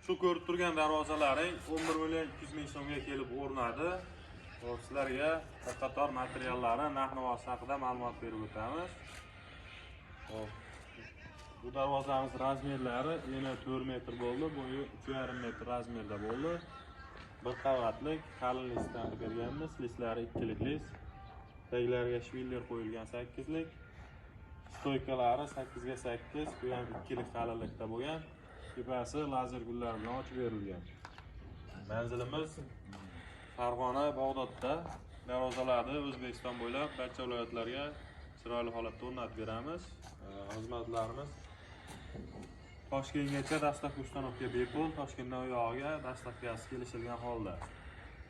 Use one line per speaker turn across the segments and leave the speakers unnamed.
Shu ko'rib turgan darvozalaring 11 million 200 ming so'mga kelib o'rnadi. Hop, sizlarga bir qator materiallari, narx-navosi haqida ma'lumot berib o'tamiz. Hop. Bu darvozamiz razmerlari eni 4 metr bo'ldi, bo'yi 3,5 metr razmerda bo'ldi. Bir qavatlik qalin listdan berganmiz. Listlari 2lik list. Taglariga shviller qo'yilgan 8lik. Stoykalari 8 ga 8, bu ham 2lik qalinlikda bo'lgan. Tepasi lazer gullar bilan ochib berilgan. Manzilimiz Farg'ona, Bag'dodda. Darvozalarni O'zbekiston bo'ylab barcha viloyatlarga chiroyli holatda o'rnatib beramiz. Xizmatlarimiz Toshkentgacha dastlabki ustanovka bepul, Toshkentdan u yog'iga dastlabkasi kelishilgan holda.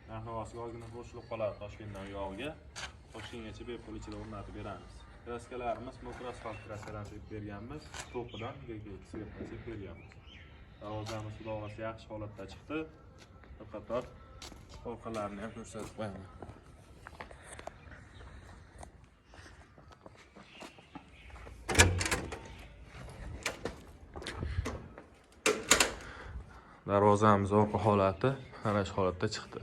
Narx-navosiga ozgina qo'shilib qoladi Toshkentdan u yog'iga. Toshkentgacha bepul ichida o'rnatib beramiz. Kraskalarimiz Mokroasfalt kraskadan sepib berganmiz, to'qidan GG-siga sepib berganmiz. Darvozamiz xudo xolasa yaxshi holatda chiqdi. Bir qator orqalarini ham ko'rsatib qo'yaman. Darvozamiz orqa holati mana shu holatda chiqdi.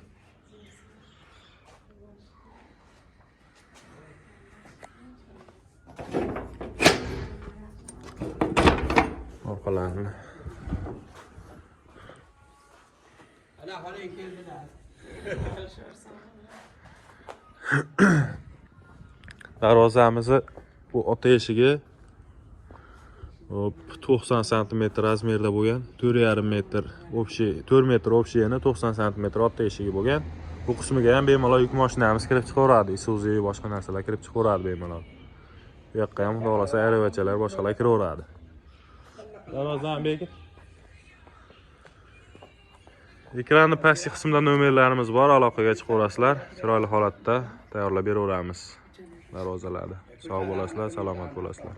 Orqalarini darvozamizni bu ota eshigi 90 cm razmerda bo'lgan, 4,5 metr общий, 4 metr общий eni 90 cm ota eshigi bo'lgan. Bu qismiga ham bemalol yuk mashinamiz kirib chiqaveradi, Isuzu boshqa narsalar kirib chiqaveradi bemalol. Bu yoqqa ham xudo xolasa aravachalar boshqalar kiraveradi. Darvozani bekit. Ekranning pastki qismida nomerlarimiz bor, aloqaga chiqaverasizlar. Chiroyli holatda tayyorlab beraveramiz darvozalarni. Sog' bo'lasizlar, salomat bo'lasizlar.